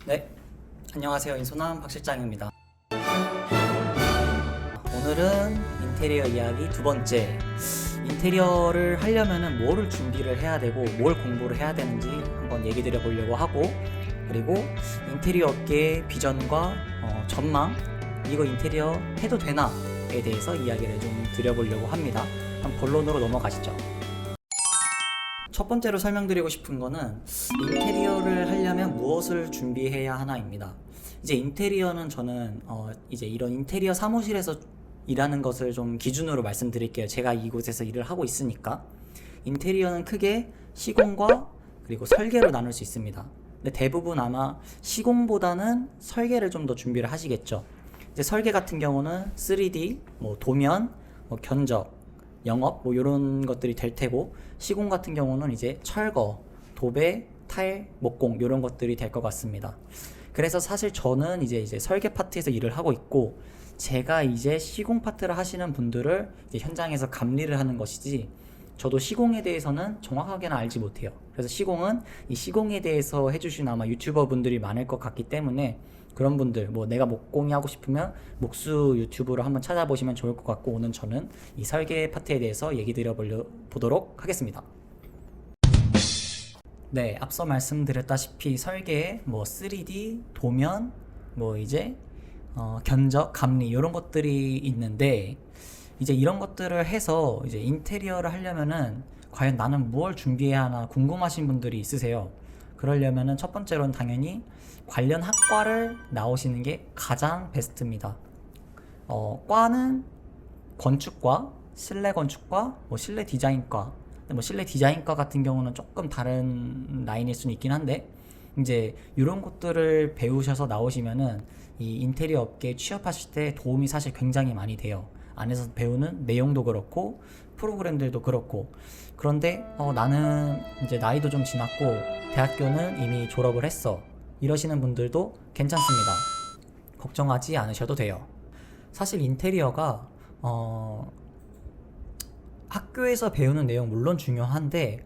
네, 안녕하세요. 인소남 박 실장입니다. 오늘은 인테리어 이야기 두 번째. 인테리어를 하려면은 뭐를 준비를 해야 되고 뭘 공부를 해야 되는지 한번 얘기 드려보려고 하고, 그리고 인테리어 업계의 비전과 전망, 이거 인테리어 해도 되나에 대해서 이야기를 좀 드려보려고 합니다. 그럼 본론으로 넘어가시죠. 첫 번째로 설명드리고 싶은 거는 인테리어를 하려면 무엇을 준비해야 하나입니다. 이제 인테리어는 저는 이제 이런 인테리어 사무실에서 일하는 것을 좀 기준으로 말씀드릴게요. 제가 이곳에서 일을 하고 있으니까. 인테리어는 크게 시공과 그리고 설계로 나눌 수 있습니다. 근데 대부분 아마 시공보다는 설계를 좀 더 준비를 하시겠죠. 이제 설계 같은 경우는 3D, 도면, 견적, 영업 이런 것들이 될 테고, 시공 같은 경우는 이제 철거, 도배, 타일, 목공 이런 것들이 될 것 같습니다. 그래서 사실 저는 이제 설계 파트에서 일을 하고 있고, 제가 이제 시공 파트를 하시는 분들을 이제 현장에서 감리를 하는 것이지, 저도 시공에 대해서는 정확하게는 알지 못해요. 그래서 시공은 이 시공에 대해서 해주시는 아마 유튜버 분들이 많을 것 같기 때문에, 그런 분들, 내가 목공이 하고 싶으면 목수 유튜브를 한번 찾아보시면 좋을 것 같고, 오늘 저는 이 설계 파트에 대해서 얘기 드려보도록 하겠습니다. 네, 앞서 말씀드렸다시피 설계, 3D, 도면, 이제 견적, 감리 이런 것들이 있는데, 이제 이런 것들을 해서 이제 인테리어를 하려면은 과연 나는 무엇을 준비해야 하나 궁금하신 분들이 있으세요. 그러려면은 첫 번째로는 당연히 관련 학과를 나오시는 게 가장 베스트입니다. 과는 건축과, 실내 건축과, 실내 디자인과. 근데 실내 디자인과 같은 경우는 조금 다른 라인일 수는 있긴 한데, 이제 이런 것들을 배우셔서 나오시면은 이 인테리어 업계에 취업하실 때 도움이 사실 굉장히 많이 돼요. 안에서 배우는 내용도 그렇고 프로그램들도 그렇고. 그런데 나는 이제 나이도 좀 지났고 대학교는 이미 졸업을 했어, 이러시는 분들도 괜찮습니다. 걱정하지 않으셔도 돼요. 사실 인테리어가 학교에서 배우는 내용 물론 중요한데,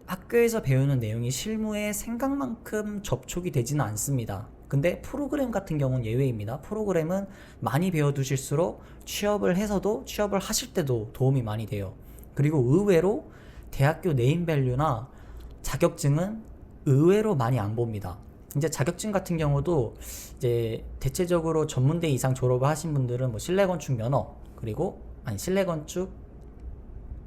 학교에서 배우는 내용이 실무에 생각만큼 접촉이 되지는 않습니다. 근데 프로그램 같은 경우는 예외입니다. 프로그램은 많이 배워두실수록 취업을 해서도, 취업을 하실 때도 도움이 많이 돼요. 그리고 의외로 대학교 네임밸류나 자격증은 의외로 많이 안 봅니다. 이제 자격증 같은 경우도 이제 대체적으로 전문대 이상 졸업을 하신 분들은 실내건축 면허, 그리고 실내건축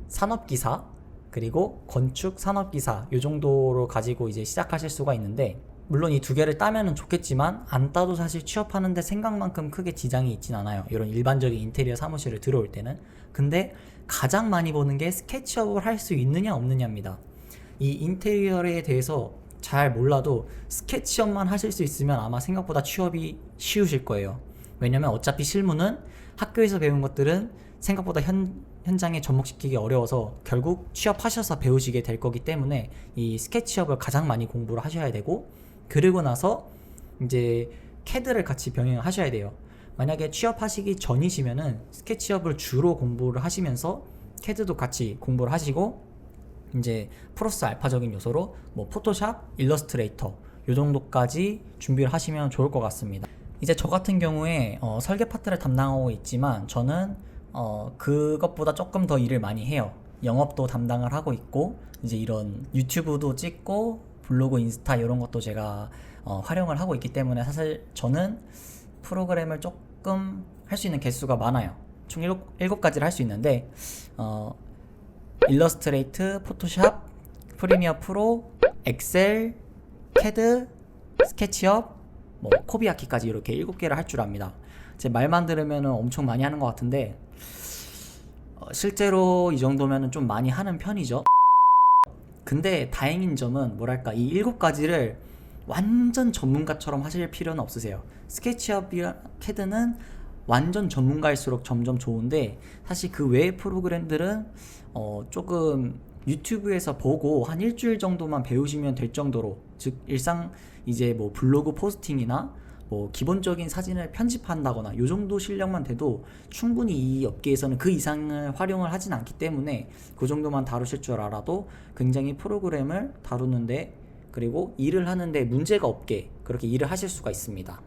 산업기사, 그리고 건축 산업기사 요 정도로 가지고 이제 시작하실 수가 있는데, 물론 이 두 개를 따면은 좋겠지만 안 따도 사실 취업하는데 생각만큼 크게 지장이 있진 않아요, 이런 일반적인 인테리어 사무실을 들어올 때는. 근데 가장 많이 보는 게 스케치업을 할 수 있느냐 없느냐입니다. 이 인테리어에 대해서 잘 몰라도 스케치업만 하실 수 있으면 아마 생각보다 취업이 쉬우실 거예요. 왜냐면 어차피 실무는 학교에서 배운 것들은 생각보다 현장에 접목시키기 어려워서 결국 취업하셔서 배우시게 될 거기 때문에 이 스케치업을 가장 많이 공부를 하셔야 되고, 그리고 나서 이제 CAD를 같이 병행하셔야 돼요. 만약에 취업하시기 전이시면은 스케치업을 주로 공부를 하시면서 CAD도 같이 공부를 하시고, 이제 플러스 알파적인 요소로 포토샵, 일러스트레이터 요 정도까지 준비를 하시면 좋을 것 같습니다. 이제 저 같은 경우에 설계 파트를 담당하고 있지만, 저는 그것보다 조금 더 일을 많이 해요. 영업도 담당을 하고 있고, 이제 이런 유튜브도 찍고 블로그, 인스타 이런 것도 제가 활용을 하고 있기 때문에 사실 저는 프로그램을 조금 할 수 있는 개수가 많아요. 총 7가지를 할 수 있는데, 일러스트레이트, 포토샵, 프리미어 프로, 엑셀, 캐드, 스케치업, 코비아키까지 이렇게 7개를 할 줄 압니다. 제 말만 들으면 엄청 많이 하는 것 같은데, 실제로 이 정도면 좀 많이 하는 편이죠. 근데 다행인 점은 이 7가지를 완전 전문가처럼 하실 필요는 없으세요. 스케치업이랑 캐드는 완전 전문가일수록 점점 좋은데, 사실 그 외의 프로그램들은 조금 유튜브에서 보고 한 일주일 정도만 배우시면 될 정도로, 즉 일상 이제 블로그 포스팅이나 기본적인 사진을 편집한다거나 요 정도 실력만 돼도 충분히 이 업계에서는 그 이상을 활용을 하진 않기 때문에, 그 정도만 다루실 줄 알아도 굉장히 프로그램을 다루는데 그리고 일을 하는데 문제가 없게 그렇게 일을 하실 수가 있습니다.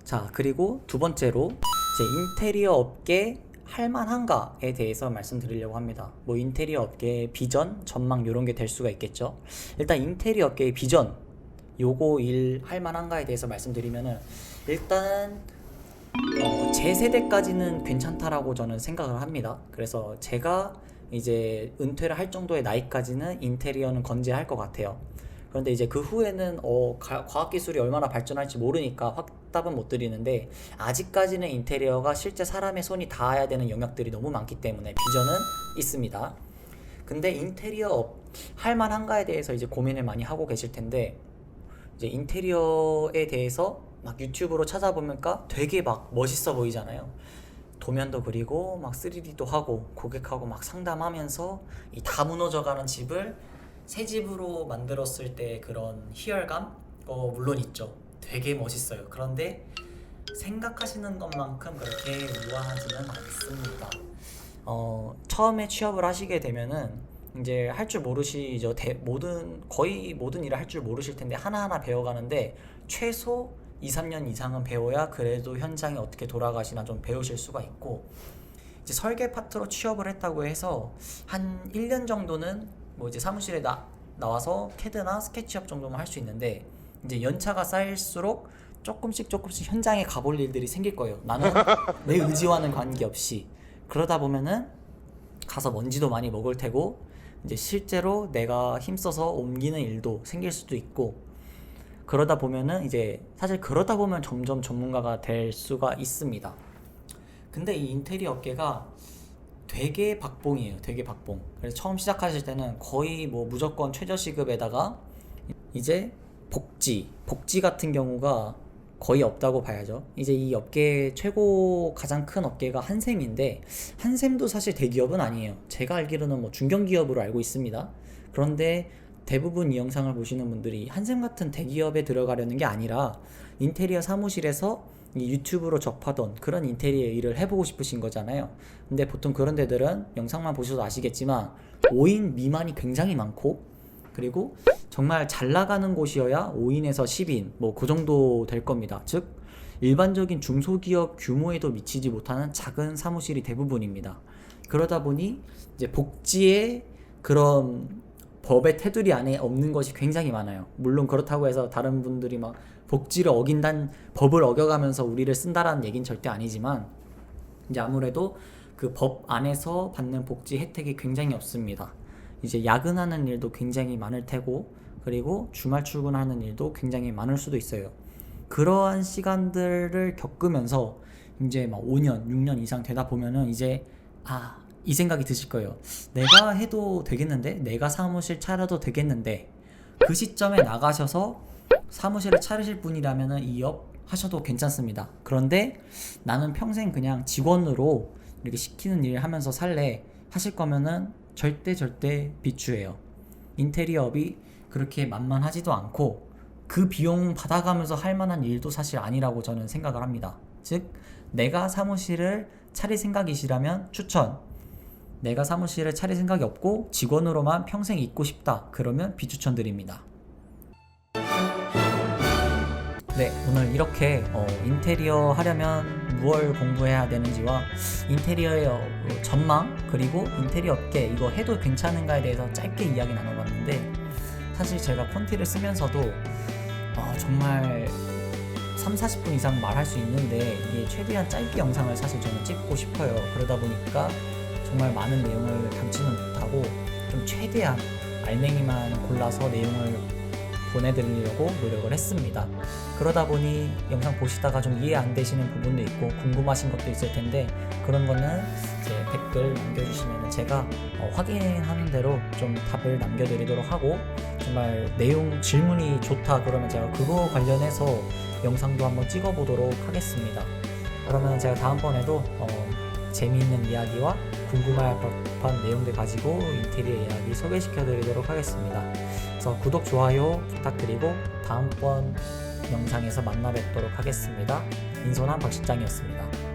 자, 그리고 두 번째로 이제 인테리어 업계 할만한가에 대해서 말씀드리려고 합니다. 뭐 인테리어 업계의 비전, 전망 이런 게 될 수가 있겠죠. 일단 인테리어 업계의 비전, 요거 일 할만한가에 대해서 말씀드리면은 일단은 제 세대까지는 괜찮다라고 저는 생각을 합니다. 그래서 제가 이제 은퇴를 할 정도의 나이까지는 인테리어는 건재할 것 같아요. 그런데 이제 그 후에는 과학기술이 얼마나 발전할지 모르니까 확답은 못 드리는데, 아직까지는 인테리어가 실제 사람의 손이 닿아야 되는 영역들이 너무 많기 때문에 비전은 있습니다. 근데 인테리어 할만한가에 대해서 이제 고민을 많이 하고 계실 텐데, 이제 인테리어에 대해서 막 유튜브로 찾아보니까 되게 막 멋있어 보이잖아요. 도면도 그리고 막 3D도 하고 고객하고 막 상담하면서 이 다 무너져가는 집을 새 집으로 만들었을 때 그런 희열감 물론 있죠. 되게 멋있어요. 그런데 생각하시는 것만큼 그렇게 우아하지는 않습니다. 처음에 취업을 하시게 되면은 이제 할 줄 모르시죠. 거의 모든 일을 할 줄 모르실 텐데 하나하나 배워가는데 최소 2-3년 이상은 배워야 그래도 현장에 어떻게 돌아가시나 좀 배우실 수가 있고, 이제 설계 파트로 취업을 했다고 해서 한 1년 정도는 뭐 이제 사무실에 나와서 캐드나 스케치업 정도만 할 수 있는데, 이제 연차가 쌓일수록 조금씩 현장에 가볼 일들이 생길 거예요. 나는 내 의지와는 관계없이. 그러다 보면은 가서 먼지도 많이 먹을 테고, 이제 실제로 내가 힘써서 옮기는 일도 생길 수도 있고, 그러다 보면은 이제 사실 그러다 보면 점점 전문가가 될 수가 있습니다. 근데 이 인테리어 업계가 되게 박봉이에요. 되게 박봉. 그래서 처음 시작하실 때는 거의 뭐 무조건 최저시급에다가 이제 복지 같은 경우가 거의 없다고 봐야죠. 이제 이 업계 가장 큰 업계가 한샘인데, 한샘도 사실 대기업은 아니에요. 제가 알기로는 뭐 중견기업으로 알고 있습니다. 그런데 대부분 이 영상을 보시는 분들이 한샘 같은 대기업에 들어가려는 게 아니라 인테리어 사무실에서 이 유튜브로 접하던 그런 인테리어 일을 해보고 싶으신 거잖아요. 근데 보통 그런 데들은 영상만 보셔도 아시겠지만 5인 미만이 굉장히 많고, 그리고 정말 잘 나가는 곳이어야 5인에서 10인 뭐 그 정도 될 겁니다. 즉 일반적인 중소기업 규모에도 미치지 못하는 작은 사무실이 대부분입니다. 그러다 보니 이제 복지의 그런 법의 테두리 안에 없는 것이 굉장히 많아요. 물론 그렇다고 해서 다른 분들이 막 복지를 어긴다는, 법을 어겨가면서 우리를 쓴다라는 얘기는 절대 아니지만, 이제 아무래도 그 법 안에서 받는 복지 혜택이 굉장히 없습니다. 이제 야근하는 일도 굉장히 많을 테고, 그리고 주말 출근하는 일도 굉장히 많을 수도 있어요. 그러한 시간들을 겪으면서 이제 막 5년, 6년 이상 되다 보면은 이제 이 생각이 드실 거예요. 내가 해도 되겠는데? 내가 사무실 차려도 되겠는데? 그 시점에 나가셔서 사무실을 차리실 분이라면 이 업 하셔도 괜찮습니다. 그런데 나는 평생 그냥 직원으로 이렇게 시키는 일 하면서 살래 하실 거면은 절대 비추해요. 인테리어업이 그렇게 만만하지도 않고 그 비용 받아가면서 할 만한 일도 사실 아니라고 저는 생각을 합니다. 즉 내가 사무실을 차릴 생각이시라면 추천. 내가 사무실을 차릴 생각이 없고 직원으로만 평생 있고 싶다, 그러면 비추천드립니다. 네, 오늘 이렇게 인테리어 하려면 무엇 공부해야 되는지와 인테리어의 전망, 그리고 인테리어 업계 이거 해도 괜찮은가에 대해서 짧게 이야기 나눠봤는데, 사실 제가 콘티를 쓰면서도 정말 3-40분 이상 말할 수 있는데 이게 최대한 짧게 영상을 사실 저는 찍고 싶어요. 그러다 보니까 정말 많은 내용을 담지는 못하고 좀 최대한 알맹이만 골라서 내용을 보내드리려고 노력을 했습니다. 그러다 보니 영상 보시다가 좀 이해 안 되시는 부분도 있고 궁금하신 것도 있을 텐데, 그런 거는 이제 댓글 남겨주시면 제가 확인하는 대로 좀 답을 남겨드리도록 하고, 정말 질문이 좋다 그러면 제가 그거 관련해서 영상도 한번 찍어보도록 하겠습니다. 그러면 제가 다음번에도 재미있는 이야기와 궁금할 법한 내용들 가지고 인테리어 이야기 소개시켜드리도록 하겠습니다. 그래서 구독, 좋아요 부탁드리고 다음번 영상에서 만나 뵙도록 하겠습니다. 인소남 박실장이었습니다.